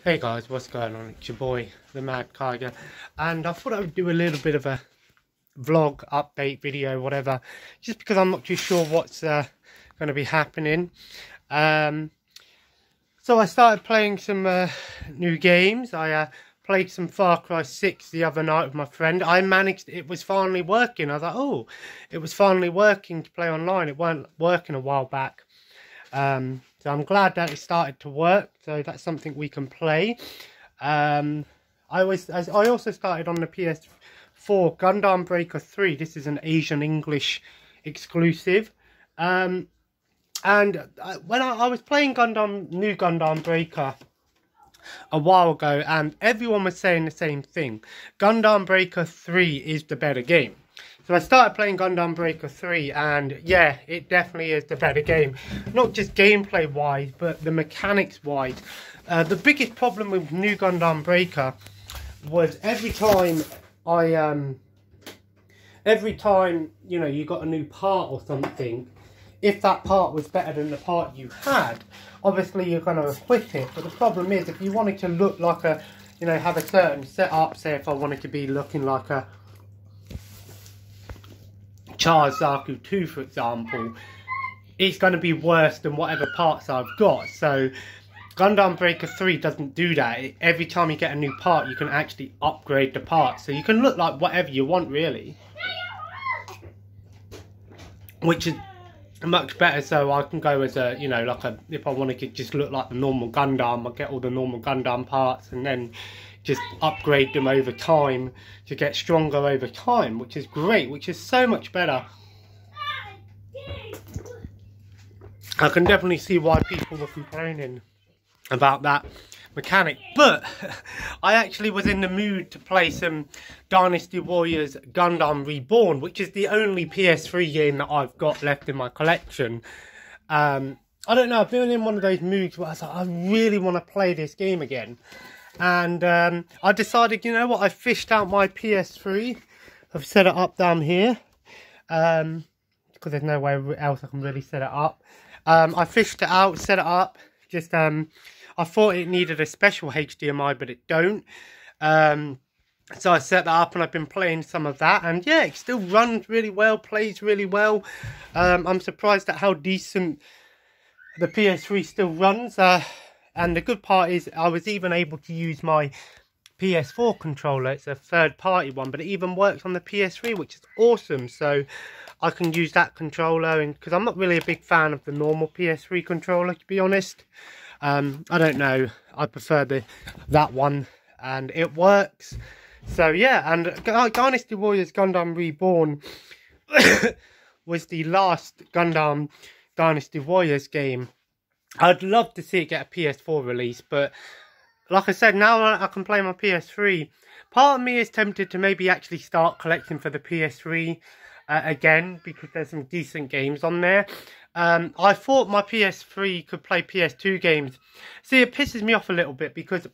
Hey guys, what's going on? It's your boy, the Mad Tiger, and I thought I would do a little bit of a vlog, update video, whatever, just because I'm not too sure what's going to be happening. So I started playing some new games. I played some Far Cry 6 the other night with my friend. I managed, it was finally working. I was like, oh, it was finally working to play online. It weren't working a while back. So I'm glad that it started to work. So that's something we can play. I also started on the PS4 Gundam Breaker 3. This is an Asian English exclusive. When I was playing New Gundam Breaker a while ago, and everyone was saying the same thing. Gundam Breaker 3 is the better game. So I started playing Gundam Breaker 3, and yeah, it definitely is the better game. Not just gameplay-wise, but the mechanics-wise. The biggest problem with New Gundam Breaker was every time you know, you got a new part or something, if that part was better than the part you had, obviously you're going to equip it. But the problem is, if you wanted to look like a, you know, have a certain setup, say if I wanted to be looking like a Charles Zaku 2, for example, it's going to be worse than whatever parts I've got. So Gundam Breaker 3 doesn't do that. Every time you get a new part, you can actually upgrade the part, so you can look like whatever you want, really, which is much better. So I can go as a, you know, like a, if I want to just look like the normal Gundam, I get all the normal Gundam parts and then just upgrade them over time to get stronger over time, which is great, which is so much better. I can definitely see why people were complaining about that mechanic, but I actually was in the mood to play some Dynasty Warriors Gundam Reborn, which is the only PS3 game that I've got left in my collection. I don't know, I've been in one of those moods where I was like, I really want to play this game again. And I decided, you know what, I fished out my PS3. I've set it up down here, because there's no way else I can really set it up. I fished it out, set it up, just, I thought it needed a special HDMI, but it don't. So I set that up and I've been playing some of that, and yeah, it still runs really well, plays really well. I'm surprised at how decent the PS3 still runs. And the good part is I was even able to use my PS4 controller. It's a third-party one, but it even works on the PS3, which is awesome. So I can use that controller, and because I'm not really a big fan of the normal PS3 controller, to be honest. I don't know. I prefer that one, and it works. So yeah, and Dynasty Warriors Gundam Reborn was the last Gundam Dynasty Warriors game. I'd love to see it get a PS4 release, but like I said, now I can play my PS3. Part of me is tempted to maybe actually start collecting for the PS3 again, because there's some decent games on there. I thought my PS3 could play PS2 games. See, it pisses me off a little bit because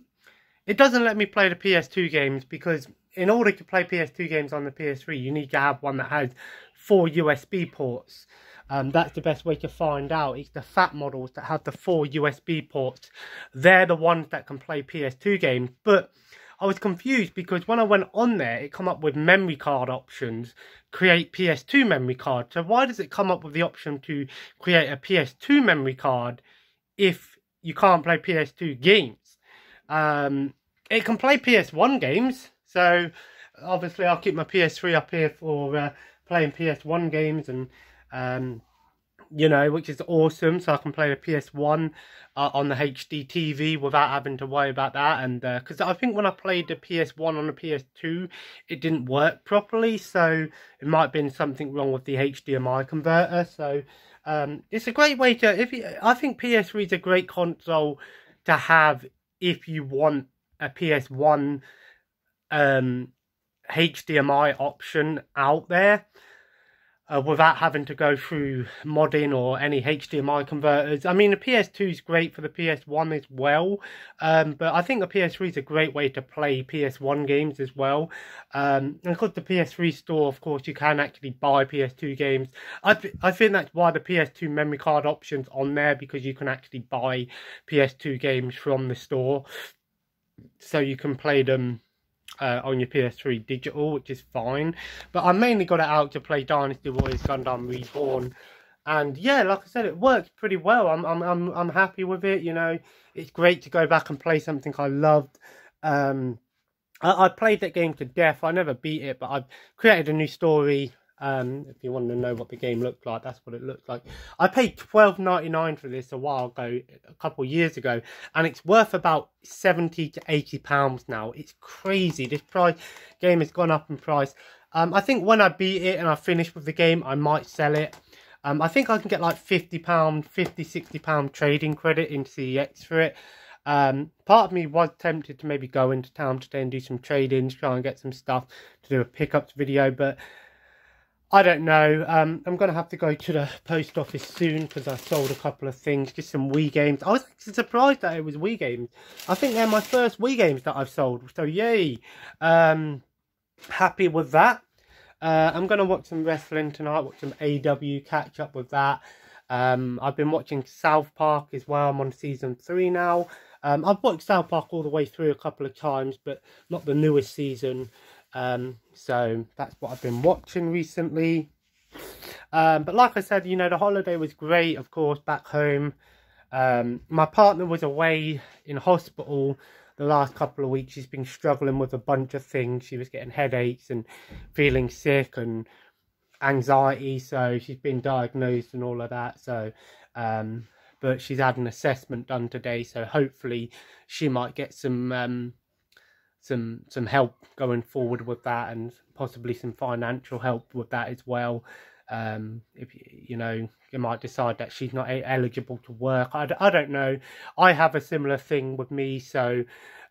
it doesn't let me play the PS2 games, because in order to play PS2 games on the PS3, you need to have one that has 4 USB ports. That's the best way to find out. It's the fat models that have the 4 USB ports. They're the ones that can play PS2 games. But I was confused because when I went on there, it come up with memory card options, create PS2 memory card. So why does it come up with the option to create a PS2 memory card if you can't play PS2 games? It can play PS1 games. So obviously I'll keep my PS3 up here for playing PS1 games, and you know, which is awesome. So I can play the PS1 on the HD TV without having to worry about that. And because I think when I played the PS1 on the PS2, it didn't work properly, so it might have been something wrong with the HDMI converter. So it's a great way to, I think PS3 is a great console to have if you want a PS1 HDMI option out there. Without having to go through modding or any HDMI converters. I mean, the PS2 is great for the PS1 as well, but I think the PS3 is a great way to play PS1 games as well. And because the PS3 store, of course, you can actually buy PS2 games. I think that's why the PS2 memory card option's on there, because you can actually buy PS2 games from the store. so you can play them on your PS3 digital, which is fine. But I mainly got it out to play Dynasty Warriors Gundam Reborn, and yeah, like I said, it works pretty well. I'm happy with it. You know, it's great to go back and play something I loved. I played that game to death. I never beat it, but I've created a new story. If you want to know what the game looked like, that's what it looked like. I paid $12.99 for this a while ago, a couple of years ago, and it's worth about £70 to £80 now. It's crazy. This game has gone up in price. I think when I beat it and I finish with the game, I might sell it. I think I can get like £50, £60 trading credit in CEX for it. Part of me was tempted to maybe go into town today and do some trade-ins, try and get some stuff to do a pickups video, but I don't know. I'm going to have to go to the post office soon because I sold a couple of things, just some Wii games. I was actually surprised that it was Wii games. I think they're my first Wii games that I've sold, so yay. Happy with that. I'm going to watch some wrestling tonight, watch some AW, catch up with that. I've been watching South Park as well. I'm on season 3 now. I've watched South Park all the way through a couple of times, but not the newest season. So that's what I've been watching recently. But like I said, you know, the holiday was great, of course, back home. My partner was away in hospital the last couple of weeks. She's been struggling with a bunch of things. She was getting headaches and feeling sick and anxiety, so she's been diagnosed and all of that. So but she's had an assessment done today, so hopefully she might get some help going forward with that, and possibly some financial help with that as well. If you know, you might decide that she's not eligible to work. I don't know. I have a similar thing with me, so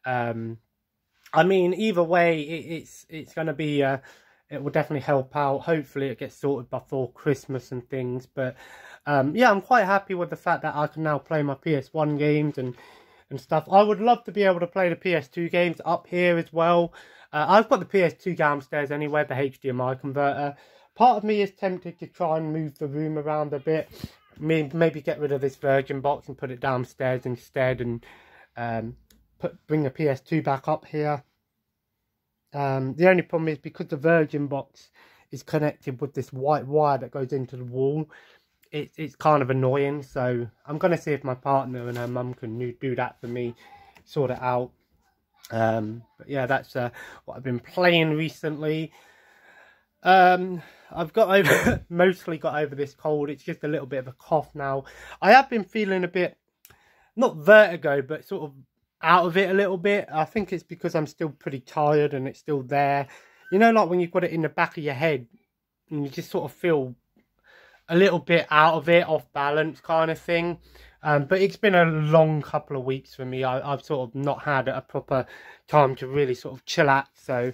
I mean, either way, it's going to be it will definitely help out. Hopefully it gets sorted before Christmas and things. But yeah, I'm quite happy with the fact that I can now play my PS1 games and stuff. I would love to be able to play the PS2 games up here as well. I've got the PS2 downstairs anyway, the HDMI converter. Part of me is tempted to try and move the room around a bit. Maybe get rid of this Virgin box and put it downstairs instead, and bring the PS2 back up here. The only problem is because the Virgin box is connected with this white wire that goes into the wall, it's kind of annoying. So I'm going to see if my partner and her mum can do that for me, sort it out. But yeah, that's what I've been playing recently. I've mostly got over this cold. It's just a little bit of a cough now. I have been feeling a bit, not vertigo, but sort of out of it a little bit. I think it's because I'm still pretty tired and it's still there. You know, like when you've got it in the back of your head and you just sort of feel a little bit out of it, off balance kind of thing. But it's been a long couple of weeks for me. I've sort of not had a proper time to really sort of chillax. So,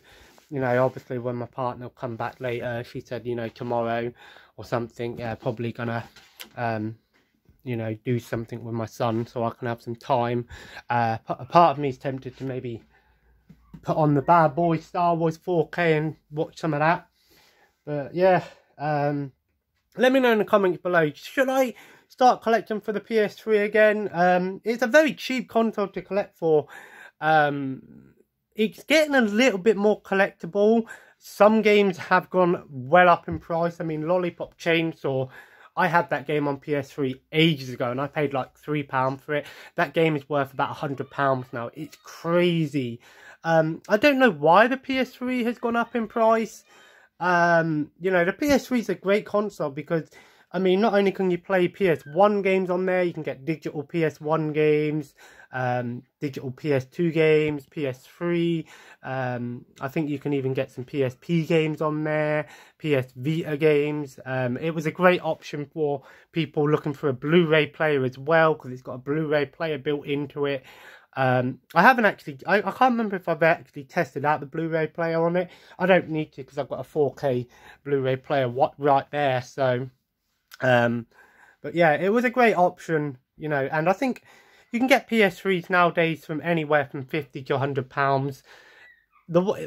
you know, obviously when my partner will come back later, she said, you know, tomorrow or something, yeah, probably gonna, you know, do something with my son so I can have some time. A part of me is tempted to maybe put on the Bad Boy Star Wars 4K and watch some of that. But yeah, let me know in the comments below, should I start collecting for the PS3 again? It's a very cheap console to collect for. It's getting a little bit more collectible. Some games have gone well up in price. I mean, Lollipop Chainsaw, I had that game on PS3 ages ago and I paid like £3 for it. That game is worth about £100 now. It's crazy. I don't know why the PS3 has gone up in price. You know, the PS3 is a great console because, I mean, not only can you play PS1 games on there, you can get digital PS1 games, digital PS2 games, PS3. I think you can even get some PSP games on there, PS Vita games. It was a great option for people looking for a Blu-ray player as well, because it's got a Blu-ray player built into it. I haven't actually, I can't remember if I've actually tested out the Blu-ray player on it. I don't need to because I've got a 4K Blu-ray player right there. So, but yeah, it was a great option, you know, and I think you can get PS3s nowadays from anywhere from £50 to £100.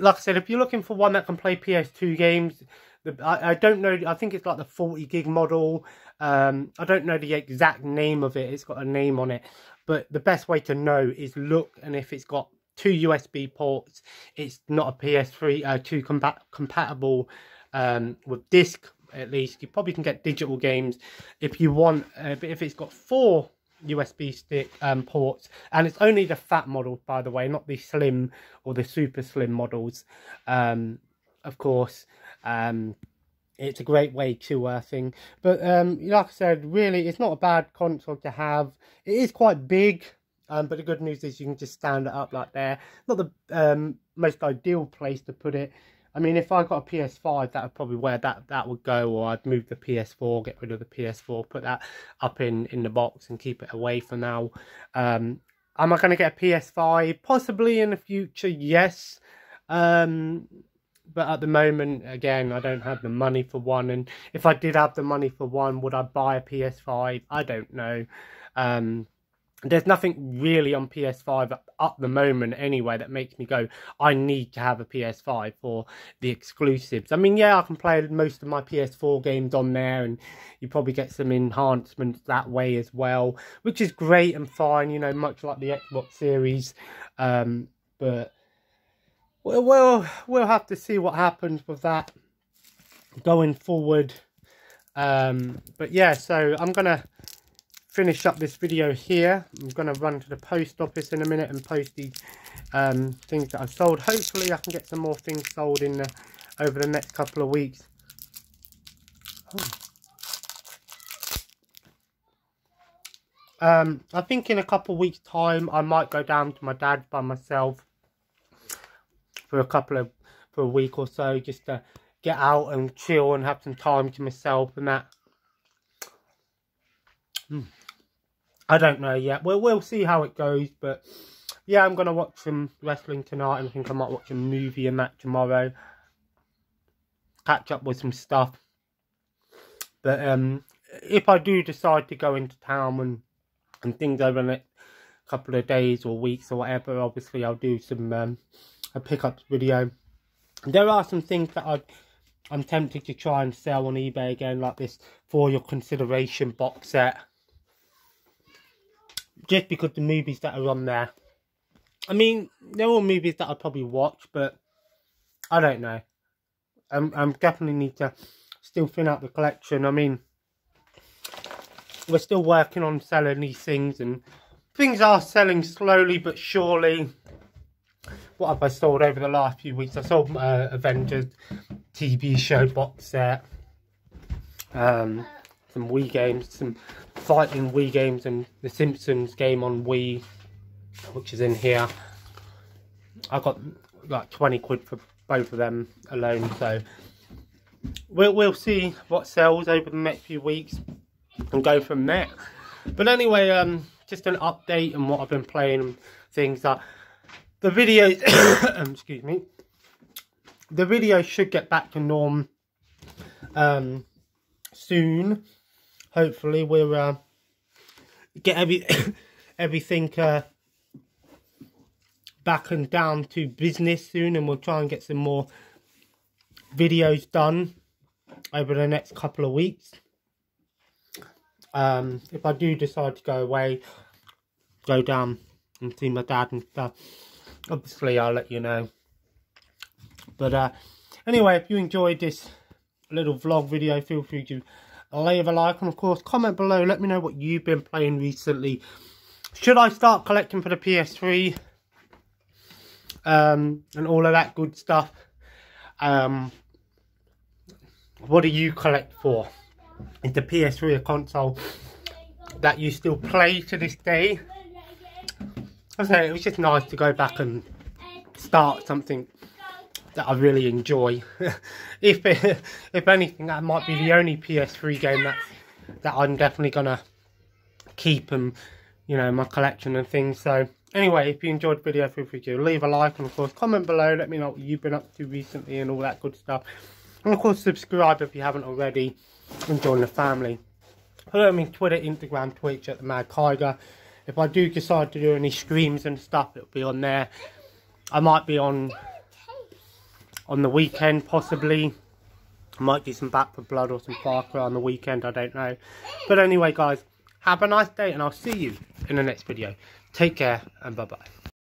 Like I said, if you're looking for one that can play PS2 games, I don't know, I think it's like the 40 gig model. I don't know the exact name of it. It's got a name on it. But the best way to know is look, and if it's got 2 USB ports. It's not a PS3 2 compatible with disc. At least you probably can get digital games if you want, but if it's got 4 USB stick ports, and it's only the fat model, by the way, not the slim or the super slim models, of course. It's a great way to thing, but like I said, really it's not a bad console to have. It is quite big, but the good news is you can just stand it up like there. Not the most ideal place to put it. I mean, if I got a PS5, that would probably where that would go, or I'd move the PS4, get rid of the PS4, put that up in the box and keep it away for now. Am I going to get a PS5? Possibly in the future, yes. But at the moment, again, I don't have the money for one. And if I did have the money for one, would I buy a PS5? I don't know. There's nothing really on PS5 at the moment anyway that makes me go, I need to have a PS5 for the exclusives. I mean, yeah, I can play most of my PS4 games on there, and you probably get some enhancements that way as well, which is great and fine, you know, much like the Xbox Series. But we'll have to see what happens with that going forward. But yeah, so I'm going to finish up this video here. I'm going to run to the post office in a minute and post the things that I've sold. Hopefully I can get some more things sold in over the next couple of weeks. I think in a couple of weeks time I might go down to my dad's by myself for a week or so, just to get out and chill and have some time to myself and that. I don't know yet. We'll see how it goes, but yeah, I'm gonna watch some wrestling tonight, and I think I might watch a movie and that tomorrow. Catch up with some stuff. But if I do decide to go into town and things over the next couple of days or weeks or whatever, obviously I'll do some a pickups video. There are some things that I'm tempted to try and sell on eBay again, like this For Your Consideration box set. Just because the movies that are on there, I mean, they're all movies that I'll probably watch, but I don't know. I definitely need to still thin out the collection. I mean, we're still working on selling these things, and things are selling slowly but surely. What have I sold over the last few weeks? I sold Avengers TV show box set, some Wii games, some fighting Wii games, and the Simpsons game on Wii, which is in here. I got like 20 quid for both of them alone, so we'll see what sells over the next few weeks and go from there. But anyway, just an update on what I've been playing and things. That the videos excuse me, the video should get back to norm soon. Hopefully we'll get everything back and down to business soon, and we'll try and get some more videos done over the next couple of weeks. If I do decide to go away, go down and see my dad and stuff, obviously I'll let you know. But anyway, if you enjoyed this little vlog video, feel free to leave a like, and of course comment below. Let me know what you've been playing recently. Should I start collecting for the PS3 and all of that good stuff? What do you collect for? Is the PS3 a console that you still play to this day? I say it was just nice to go back and start something that I really enjoy. if anything, that might be the only PS3 game that I'm definitely gonna keep, and you know, my collection and things. So anyway, if you enjoyed the video, feel free to leave a like, and of course comment below. Let me know what you've been up to recently and all that good stuff. And of course subscribe if you haven't already, and join the family. Follow me on Twitter, Instagram, Twitch at the Mad Tiger. If I do decide to do any streams and stuff, it'll be on there. I might be on the weekend, possibly. I might do some Back 4 Blood or some Far Cry on the weekend, I don't know. But anyway guys, have a nice day, and I'll see you in the next video. Take care, and bye bye.